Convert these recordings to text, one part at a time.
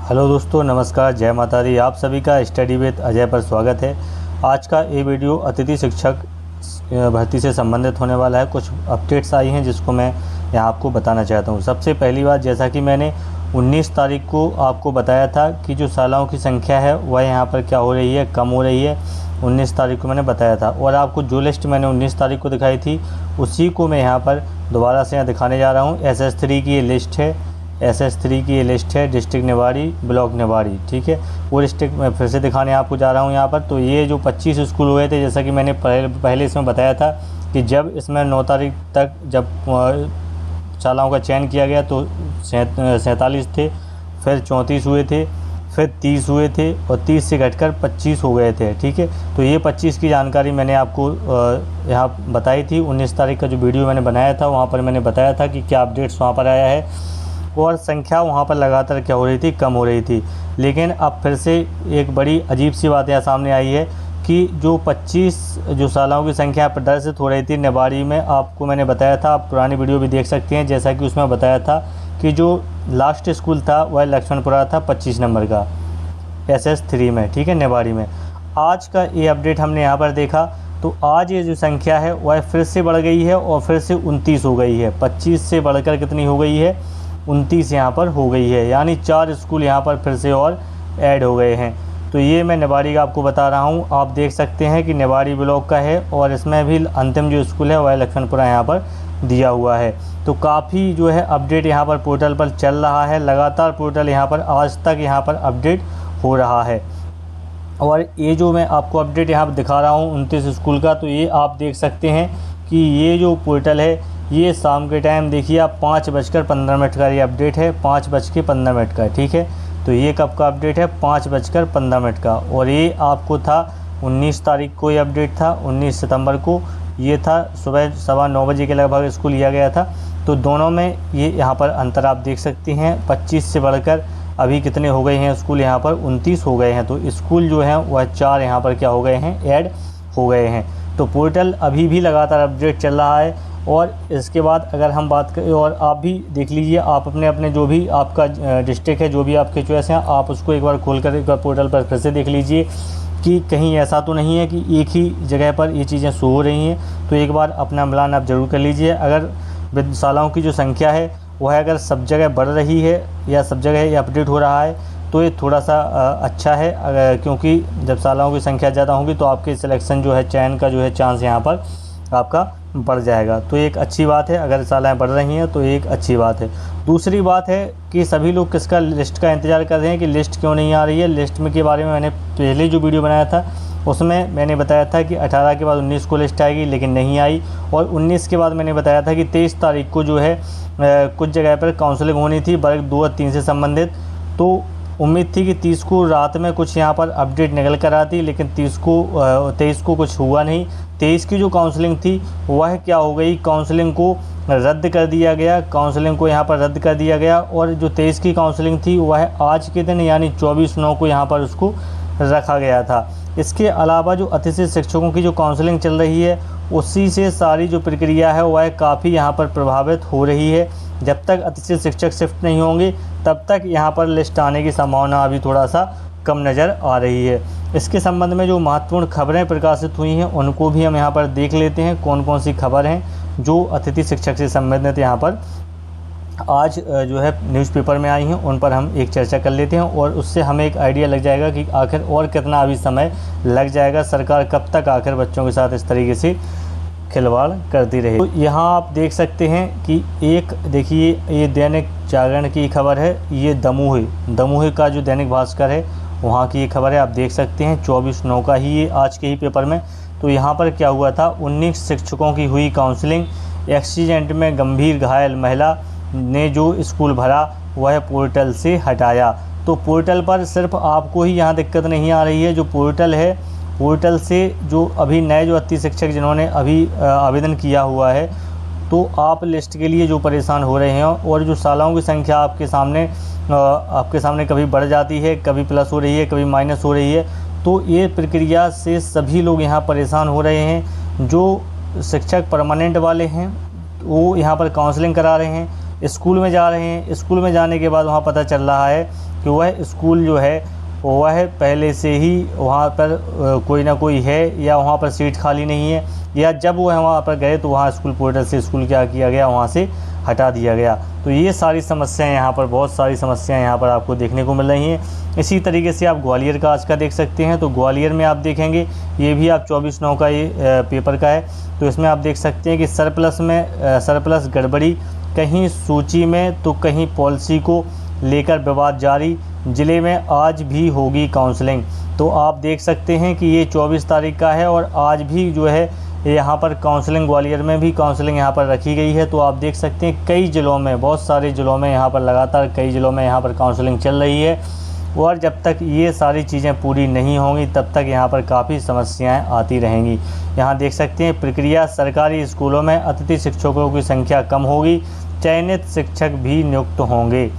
Hello दोस्तों, नमस्कार, जय माता दी। आप सभी का स्टडी विद अजय पर स्वागत है। आज का ये वीडियो अतिथि शिक्षक भर्ती से संबंधित होने वाला है। कुछ अपडेट्स आई हैं जिसको मैं यहाँ आपको बताना चाहता हूँ। सबसे पहली बात, जैसा कि मैंने 19 तारीख को आपको बताया था कि जो शालाओं की संख्या है वह यहाँ पर क्या हो रही है, कम हो रही है। 19 तारीख को मैंने बताया था और आपको जो लिस्ट मैंने 19 तारीख को दिखाई थी उसी को मैं यहाँ पर दोबारा से यहाँ दिखाने जा रहा हूँ। SS3 की ये लिस्ट है, SS3 की ये लिस्ट है, डिस्ट्रिक्ट निवाड़ी, ब्लॉक निवाड़ी, ठीक है। वो डिस्ट्रिक्ट मैं फिर से दिखाने आपको जा रहा हूँ यहाँ पर। तो ये जो 25 स्कूल हुए थे, जैसा कि मैंने पहले इसमें बताया था कि जब इसमें 9 तारीख तक जब शालाओं का चयन किया गया तो 47 थे, फिर 34 हुए थे, फिर 30 हुए थे और 30 से घटकर 25 हो गए थे, ठीक है। तो ये 25 की जानकारी मैंने आपको यहाँ बताई थी। 19 तारीख का जो वीडियो मैंने बनाया था वहाँ पर मैंने बताया था कि क्या अपडेट्स वहाँ पर आया है और संख्या वहाँ पर लगातार क्या हो रही थी, कम हो रही थी। लेकिन अब फिर से एक बड़ी अजीब सी बात यहाँ सामने आई है कि जो 25 जो शालाओं की संख्या प्रदर्शित हो रही थी निवाड़ी में, आपको मैंने बताया था, आप पुरानी वीडियो भी देख सकते हैं, जैसा कि उसमें बताया था कि जो लास्ट स्कूल था वह लक्ष्मणपुरा था 25 नंबर का SS3 में, ठीक है, निवाड़ी में। आज का ये अपडेट हमने यहाँ पर देखा तो आज ये जो संख्या है वह फिर से बढ़ गई है और फिर से 29 हो गई है। 25 से बढ़कर कितनी हो गई है, 29 यहाँ पर हो गई है, यानी 4 स्कूल यहाँ पर फिर से और ऐड हो गए हैं। तो ये मैं निवाड़ी का आपको बता रहा हूँ। आप देख सकते हैं कि निवाड़ी ब्लॉक का है और इसमें भी अंतिम जो स्कूल है वह लक्ष्मणपुरा यहाँ पर दिया हुआ है। तो काफ़ी जो है अपडेट यहाँ पर पोर्टल पर चल रहा है, लगातार पोर्टल यहाँ पर आज तक यहाँ पर अपडेट हो रहा है। और ये जो मैं आपको अपडेट यहाँ पर दिखा रहा हूँ 29 स्कूल का, तो ये आप देख सकते हैं कि ये जो पोर्टल है ये शाम के टाइम देखिए आप 5:15 का ये अपडेट है, 5:15 का, ठीक है। तो ये कब का अपडेट है, 5:15 का। और ये आपको था 19 तारीख को ये अपडेट था, 19 सितंबर को ये था, सुबह 9:15 बजे के लगभग इसको लिया गया था। तो दोनों में ये यहाँ पर अंतर आप देख सकते हैं। 25 से बढ़कर अभी कितने हो गए हैं स्कूल, यहाँ पर 29 हो गए हैं। तो स्कूल जो हैं वह 4 यहाँ पर क्या हो गए हैं, ऐड हो गए हैं। तो पोर्टल अभी भी लगातार अपडेट चल रहा है। और इसके बाद अगर हम बात करें, और आप भी देख लीजिए, आप अपने जो भी आपका डिस्ट्रिक्ट है, जो भी आपके चॉइस हैं, आप उसको एक बार खोल कर एक बार पोर्टल पर फिर से देख लीजिए कि कहीं ऐसा तो नहीं है कि एक ही जगह पर ये चीज़ें शो हो रही हैं। तो एक बार अपना मिलान आप ज़रूर कर लीजिए। अगर शालाओं की जो संख्या है वह अगर सब जगह बढ़ रही है या सब जगह ये अपडेट हो रहा है तो ये थोड़ा सा अच्छा है, क्योंकि जब शालाओं की संख्या ज़्यादा होगी तो आपके सिलेक्शन जो है, चयन का जो है चांस यहाँ पर आपका बढ़ जाएगा। तो एक अच्छी बात है, अगर शालाएँ बढ़ रही हैं तो एक अच्छी बात है। दूसरी बात है कि सभी लोग किसका, लिस्ट का इंतज़ार कर रहे हैं कि लिस्ट क्यों नहीं आ रही है। लिस्ट में के बारे में मैंने पहले जो वीडियो बनाया था उसमें मैंने बताया था कि 18 के बाद 19 को लिस्ट आएगी, लेकिन नहीं आई। और 19 के बाद मैंने बताया था कि 23 तारीख को जो है कुछ जगह पर काउंसलिंग होनी थी वर्ग 2 और 3 से संबंधित। तो उम्मीद थी कि 30 को रात में कुछ यहाँ पर अपडेट निकल कर आती, लेकिन 23 को कुछ हुआ नहीं। 23 की जो काउंसलिंग थी वह क्या हो गई, काउंसलिंग को रद्द कर दिया गया, काउंसलिंग को यहाँ पर रद्द कर दिया गया। और जो 23 की काउंसलिंग थी वह आज के दिन यानी 24/9 को यहाँ पर उसको रखा गया था। इसके अलावा जो अतिथि शिक्षकों की जो काउंसलिंग चल रही है उसी से सारी जो प्रक्रिया है वह काफ़ी यहाँ पर प्रभावित हो रही है। जब तक अतिथि शिक्षक शिफ्ट नहीं होंगे तब तक यहाँ पर लिस्ट आने की संभावना अभी थोड़ा सा कम नज़र आ रही है। इसके संबंध में जो महत्वपूर्ण खबरें प्रकाशित हुई हैं उनको भी हम यहाँ पर देख लेते हैं, कौन कौन सी खबर हैं जो अतिथि शिक्षक से संबंधित यहाँ पर आज जो है न्यूज़पेपर में आई हैं, उन पर हम एक चर्चा कर लेते हैं। और उससे हमें एक आइडिया लग जाएगा कि आखिर और कितना अभी समय लग जाएगा, सरकार कब तक आखिर बच्चों के साथ इस तरीके से खिलवाड़ करती रहे। तो यहाँ आप देख सकते हैं कि एक देखिए, ये दैनिक जागरण की खबर है, ये दमोह का जो दैनिक भास्कर है वहाँ की ये खबर है, आप देख सकते हैं 24/9 का ही ये आज के ही पेपर में। तो यहाँ पर क्या हुआ था, 19 शिक्षकों की हुई काउंसलिंग, एक्सीडेंट में गंभीर घायल महिला ने जो स्कूल भरा वह पोर्टल से हटाया। तो पोर्टल पर सिर्फ आपको ही यहाँ दिक्कत नहीं आ रही है, जो पोर्टल है पोर्टल से जो अभी नए जो अतिथि शिक्षक जिन्होंने अभी आवेदन किया हुआ है, तो आप लिस्ट के लिए जो परेशान हो रहे हैं और जो शालाओं की संख्या आपके सामने कभी बढ़ जाती है, कभी प्लस हो रही है, कभी माइनस हो रही है, तो ये प्रक्रिया से सभी लोग यहाँ परेशान हो रहे हैं। जो शिक्षक परमानेंट वाले हैं वो यहाँ पर काउंसलिंग करा रहे हैं, स्कूल में जा रहे हैं, स्कूल में जाने के बाद वहाँ पता चल रहा है कि वह स्कूल जो है वह पहले से ही वहाँ पर कोई ना कोई है या वहाँ पर सीट खाली नहीं है, या जब वह वहाँ पर गए तो वहाँ स्कूल पोर्टल से स्कूल क्या किया गया, वहाँ से हटा दिया गया। तो ये सारी समस्याएं यहाँ पर, बहुत सारी समस्याएं यहाँ पर आपको देखने को मिल रही हैं। इसी तरीके से आप ग्वालियर का आज का देख सकते हैं। तो ग्वालियर में आप देखेंगे, ये भी आप 24/9 का ये पेपर का है। तो इसमें आप देख सकते हैं कि सरप्लस गड़बड़ी, कहीं सूची में तो कहीं पॉलिसी को लेकर विवाद जारी, ज़िले में आज भी होगी काउंसलिंग। तो आप देख सकते हैं कि ये 24 तारीख का है और आज भी जो है यहाँ पर काउंसलिंग, ग्वालियर में भी काउंसलिंग यहाँ पर रखी गई है। तो आप देख सकते हैं कई ज़िलों में, बहुत सारे ज़िलों में यहाँ पर लगातार कई ज़िलों में यहाँ पर काउंसलिंग चल रही है। और जब तक ये सारी चीज़ें पूरी नहीं होंगी तब तक यहाँ पर काफ़ी समस्याएं आती रहेंगी। यहाँ देख सकते हैं प्रक्रिया, सरकारी स्कूलों में अतिथि शिक्षकों की संख्या कम होगी, चयनित शिक्षक भी नियुक्त होंगे।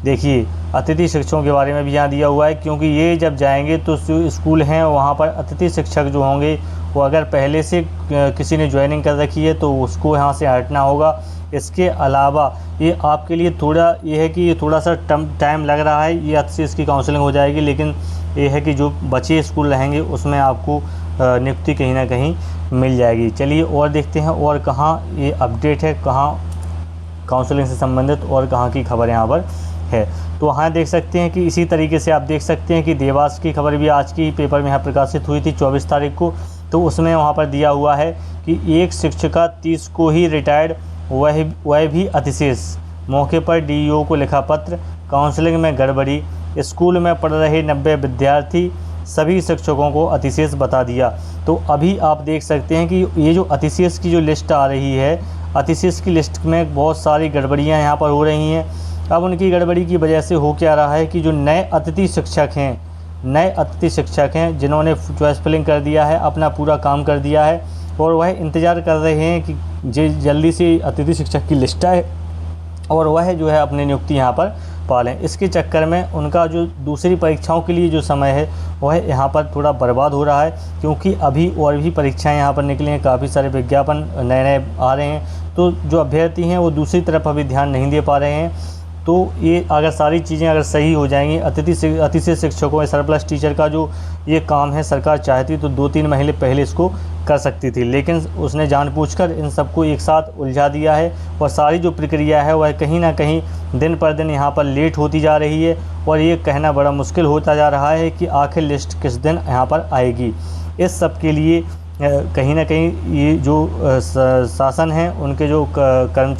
देखिए अतिथि शिक्षकों के बारे में भी यहाँ दिया हुआ है, क्योंकि ये जब जाएंगे तो स्कूल हैं वहाँ पर अतिथि शिक्षक जो होंगे वो अगर पहले से किसी ने ज्वाइनिंग कर रखी है तो उसको यहाँ से हटना होगा। इसके अलावा ये आपके लिए थोड़ा ये है कि ये थोड़ा सा टाइम लग रहा है, ये अच्छी इसकी काउंसलिंग हो जाएगी, लेकिन ये है कि जो बचे स्कूल रहेंगे उसमें आपको नियुक्ति कहीं ना कहीं मिल जाएगी। चलिए और देखते हैं और कहाँ ये अपडेट है, कहाँ काउंसलिंग से संबंधित और कहाँ की खबर यहाँ पर है। तो वहाँ देख सकते हैं कि इसी तरीके से आप देख सकते हैं कि देवास की खबर भी आज की पेपर में यहाँ प्रकाशित हुई थी 24 तारीख को। तो उसमें वहाँ पर दिया हुआ है कि एक शिक्षिका 30 को ही रिटायर्ड, वह भी अतिशेष, मौके पर डीईओ को लिखा पत्र, काउंसलिंग में गड़बड़ी, स्कूल में पढ़ रहे 90 विद्यार्थी, सभी शिक्षकों को अतिशेष बता दिया। तो अभी आप देख सकते हैं कि ये जो अतिशेष की जो लिस्ट आ रही है, अतिशेष की लिस्ट में बहुत सारी गड़बड़ियाँ यहाँ पर हो रही हैं। अब उनकी गड़बड़ी की वजह से हो क्या रहा है कि जो नए अतिथि शिक्षक हैं जिन्होंने चॉइस फिलिंग कर दिया है, अपना पूरा काम कर दिया है और वह इंतज़ार कर रहे हैं कि जल्दी से अतिथि शिक्षक की लिस्ट आए और वह जो है अपनी नियुक्ति यहाँ पर पा लें। इसके चक्कर में उनका जो दूसरी परीक्षाओं के लिए जो समय है वह यहाँ पर थोड़ा बर्बाद हो रहा है, क्योंकि अभी और भी परीक्षाएं यहाँ पर निकली हैं, काफ़ी सारे विज्ञापन नए नए आ रहे हैं। तो जो अभ्यर्थी हैं वो दूसरी तरफ अभी ध्यान नहीं दे पा रहे हैं। तो ये अगर सारी चीज़ें अगर सही हो जाएंगी, अतिथि शिक्षकों में सरप्लस टीचर का जो ये काम है, सरकार चाहती तो 2-3 महीने पहले इसको कर सकती थी, लेकिन उसने जानबूझकर इन सबको एक साथ उलझा दिया है और सारी जो प्रक्रिया है वह कहीं ना कहीं दिन पर दिन यहाँ पर लेट होती जा रही है और ये कहना बड़ा मुश्किल होता जा रहा है कि आखिर लिस्ट किस दिन यहाँ पर आएगी। इस सब के लिए कहीं ना कहीं ये जो शासन है, उनके जो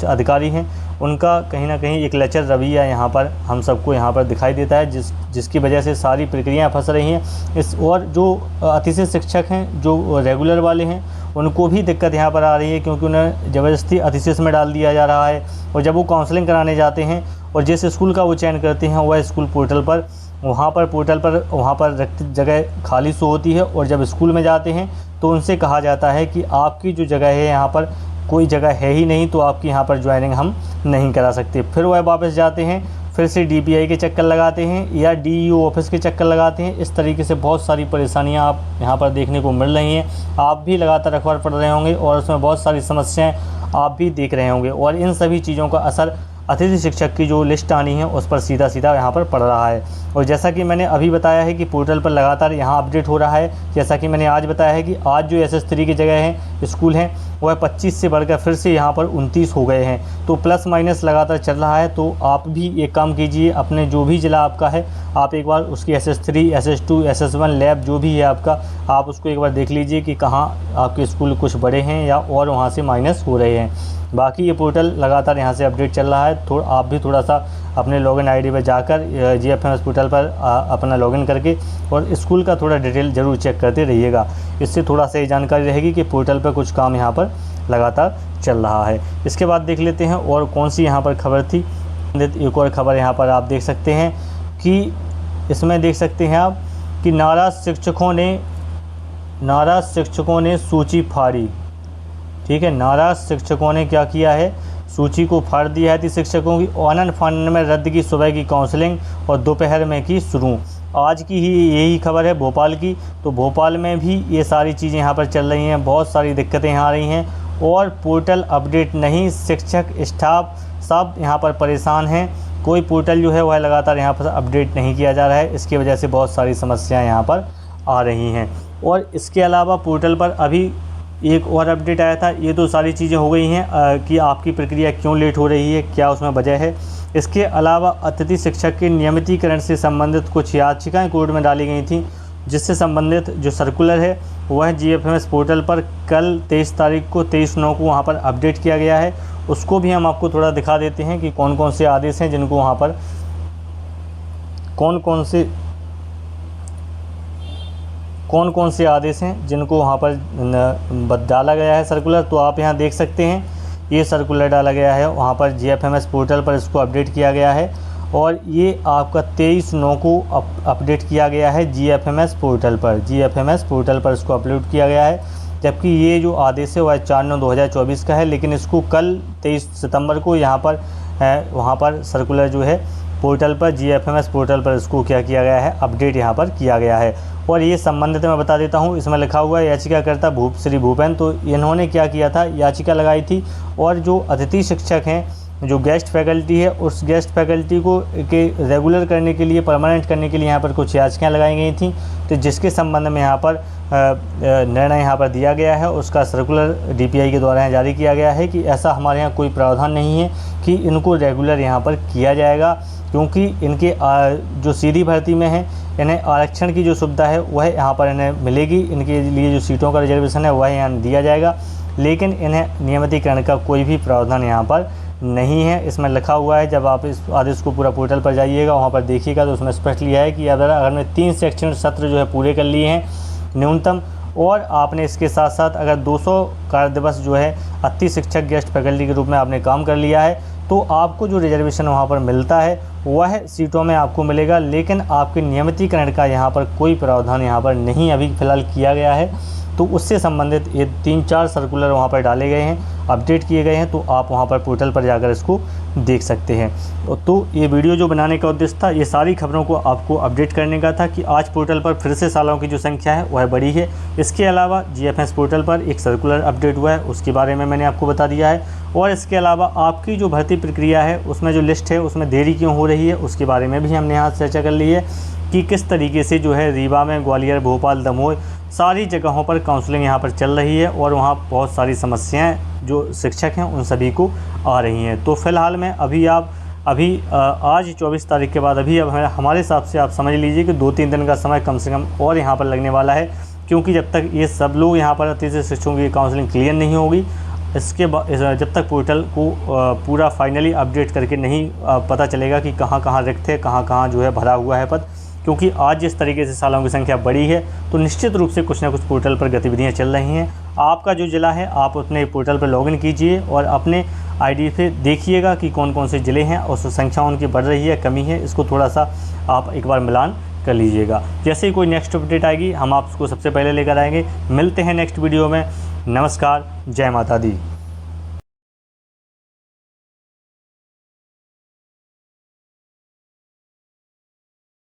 अधिकारी हैं, उनका कहीं ना कहीं एक लचर रवैया यहाँ पर हम सबको यहाँ पर दिखाई देता है, जिसकी वजह से सारी प्रक्रियाएं फंस रही हैं। और जो अतिथि शिक्षक हैं, जो रेगुलर वाले हैं, उनको भी दिक्कत यहाँ पर आ रही है, क्योंकि उन्हें ज़बरदस्ती अतिशेष में डाल दिया जा रहा है। और जब वो काउंसलिंग कराने जाते हैं और जिस स्कूल का वो चयन करते हैं वह स्कूल पोर्टल पर वहाँ पर रिक्त जगह खाली शो होती है, और जब स्कूल में जाते हैं तो उनसे कहा जाता है कि आपकी जो जगह है यहाँ पर कोई जगह है ही नहीं, तो आपकी यहाँ पर ज्वाइनिंग हम नहीं करा सकते। फिर वह वापस जाते हैं, फिर से डीपीआई के चक्कर लगाते हैं या डीईओ ऑफिस के चक्कर लगाते हैं। इस तरीके से बहुत सारी परेशानियाँ आप यहाँ पर देखने को मिल रही हैं। आप भी लगातार अखबार पढ़ रहे होंगे और उसमें बहुत सारी समस्याएँ आप भी देख रहे होंगे, और इन सभी चीज़ों का असर अतिथि शिक्षक की जो लिस्ट आनी है उस पर सीधा यहाँ पर पड़ रहा है। और जैसा कि मैंने अभी बताया है कि पोर्टल पर लगातार यहाँ अपडेट हो रहा है, जैसा कि मैंने आज बताया है कि आज जो SS3 की जगह हैं स्कूल हैं वह 25 से बढ़कर फिर से यहाँ पर 29 हो गए हैं। तो प्लस माइनस लगातार चल रहा है। तो आप भी एक काम कीजिए, अपने जो भी ज़िला आपका है आप एक बार उसकी SS3, SS2, SS1 लैब जो भी है आपका, आप उसको एक बार देख लीजिए कि कहाँ आपके स्कूल कुछ बड़े हैं या और वहाँ से माइनस हो रहे हैं। बाकी ये पोर्टल लगातार यहाँ से अपडेट चल रहा है। आप भी थोड़ा सा अपने लॉगिन आईडी पर जाकर GFMS पोर्टल पर अपना लॉगिन करके और स्कूल का थोड़ा डिटेल ज़रूर चेक करते रहिएगा। इससे थोड़ा सा ये जानकारी रहेगी कि पोर्टल पर कुछ काम यहाँ पर लगातार चल रहा है। इसके बाद देख लेते हैं और कौन सी यहाँ पर खबर थी। एक और खबर यहाँ पर आप देख सकते हैं कि इसमें देख सकते हैं आप कि नाराज़ शिक्षकों ने सूची फाड़ी। ठीक है, नाराज़ शिक्षकों ने क्या किया है, सूची को फाड़ दिया है। शिक्षकों की आनन फानन में रद्द की सुबह की काउंसलिंग और दोपहर में की शुरू। आज की ही यही खबर है भोपाल की। तो भोपाल में भी ये सारी चीज़ें यहाँ पर चल रही हैं, बहुत सारी दिक्कतें यहाँ आ रही हैं और पोर्टल अपडेट नहीं, शिक्षक स्टाफ सब यहाँ पर परेशान हैं। कोई पोर्टल जो है वह लगातार यहाँ पर अपडेट नहीं किया जा रहा है। इसकी वजह से बहुत सारी समस्याएं यहाँ पर आ रही हैं। और इसके अलावा पोर्टल पर अभी एक और अपडेट आया था। ये तो सारी चीज़ें हो गई हैं कि आपकी प्रक्रिया क्यों लेट हो रही है, क्या उसमें वजह है। इसके अलावा अतिथि शिक्षक के नियमितीकरण से संबंधित कुछ याचिकाएँ कोर्ट में डाली गई थी, जिससे संबंधित जो सर्कुलर है वह GFMS पोर्टल पर कल 23 तारीख को 23/9 को वहाँ पर अपडेट किया गया है। उसको भी हम आपको थोड़ा दिखा देते हैं कि कौन कौन से आदेश हैं जिनको वहाँ पर कौन कौन से आदेश हैं जिनको वहाँ पर डाला गया है सर्कुलर। तो आप यहाँ देख सकते हैं, ये सर्कुलर डाला गया है वहाँ पर GFMS पोर्टल पर, इसको अपडेट किया गया है और ये आपका 23/9 को अपडेट किया गया है GFMS पोर्टल पर इसको अपलोड किया गया है। जबकि ये जो आदेश है वह 4/9/2024 का है, लेकिन इसको कल 23 सितंबर को यहाँ पर वहाँ पर सर्कुलर जो है पोर्टल पर GFMS पोर्टल पर इसको क्या किया गया है, अपडेट यहाँ पर किया गया है। और ये संबंधित मैं बता देता हूँ, इसमें लिखा हुआ है याचिकाकर्ता श्री भूपेन। तो इन्होंने क्या किया था, याचिका लगाई थी और जो अतिथि शिक्षक हैं, जो गेस्ट फैकल्टी है, उस गेस्ट फैकल्टी को के रेगुलर करने के लिए, परमानेंट करने के लिए यहाँ पर कुछ याचिकाएँ लगाई गई थी। तो जिसके संबंध में यहाँ पर निर्णय यहाँ पर दिया गया है, उसका सर्कुलर DPI के द्वारा जारी किया गया है कि ऐसा हमारे यहाँ कोई प्रावधान नहीं है कि इनको रेगुलर यहाँ पर किया जाएगा, क्योंकि इनके जो सीधी भर्ती में है इन्हें आरक्षण की जो सुविधा है वह यहाँ पर इन्हें मिलेगी। इनके लिए जो सीटों का रिजर्वेशन है वह यहाँ दिया जाएगा, लेकिन इन्हें नियमितीकरण का कोई भी प्रावधान यहाँ पर नहीं है। इसमें लिखा हुआ है, जब आप इस आदेश को पूरा पोर्टल पर जाइएगा वहाँ पर देखिएगा तो उसमें स्पष्ट लिया है कि अगर हमने 3 शैक्षणिक सत्र जो है पूरे कर लिए हैं न्यूनतम, और आपने इसके साथ साथ अगर 200 कार्य दिवस जो है अतिथि शिक्षक गेस्ट फैकल्टी के रूप में आपने काम कर लिया है, तो आपको जो रिजर्वेशन वहाँ पर मिलता है वह सीटों में आपको मिलेगा। लेकिन आपके नियमितीकरण का यहाँ पर कोई प्रावधान यहाँ पर नहीं अभी फ़िलहाल किया गया है। तो उससे संबंधित ये 3-4 सर्कुलर वहाँ पर डाले गए हैं, अपडेट किए गए हैं। तो आप वहाँ पर पोर्टल पर जाकर इसको देख सकते हैं। तो ये वीडियो जो बनाने का उद्देश्य था, ये सारी खबरों को आपको अपडेट करने का था कि आज पोर्टल पर फिर से सालों की जो संख्या है वह बढ़ी है। इसके अलावा GFMS पोर्टल पर एक सर्कुलर अपडेट हुआ है, उसके बारे में मैंने आपको बता दिया है। और इसके अलावा आपकी जो भर्ती प्रक्रिया है उसमें जो लिस्ट है उसमें देरी क्यों हो रही है उसके बारे में भी हमने यहाँ चर्चा कर ली है कि किस तरीके से जो है रीवा में, ग्वालियर, भोपाल, दमोह सारी जगहों पर काउंसलिंग यहाँ पर चल रही है और वहाँ बहुत सारी समस्याएं जो शिक्षक हैं उन सभी को आ रही हैं। तो फ़िलहाल में अभी आज 24 तारीख के बाद अब हमारे हिसाब से आप समझ लीजिए कि 2-3 दिन का समय कम से कम और यहाँ पर लगने वाला है, क्योंकि जब तक ये सब लोग यहाँ पर अतिथि शिक्षकों की काउंसलिंग क्लियर नहीं होगी, इसके बाद जब तक पोर्टल को पूरा फाइनली अपडेट करके नहीं पता चलेगा कि कहाँ कहाँ रिक्त है, कहाँ कहाँ जो है भरा हुआ है पद। क्योंकि आज जिस तरीके से सालों की संख्या बढ़ी है तो निश्चित रूप से कुछ ना कुछ पोर्टल पर गतिविधियां चल रही हैं। आपका जो ज़िला है आप अपने पोर्टल पर लॉगिन कीजिए और अपने ID से देखिएगा कि कौन कौन से ज़िले हैं और संख्या उनकी बढ़ रही है, कमी है, इसको थोड़ा सा आप एक बार मिलान कर लीजिएगा। जैसे ही कोई नेक्स्ट अपडेट आएगी हम आपको सबसे पहले लेकर आएंगे। मिलते हैं नेक्स्ट वीडियो में। नमस्कार, जय माता दी।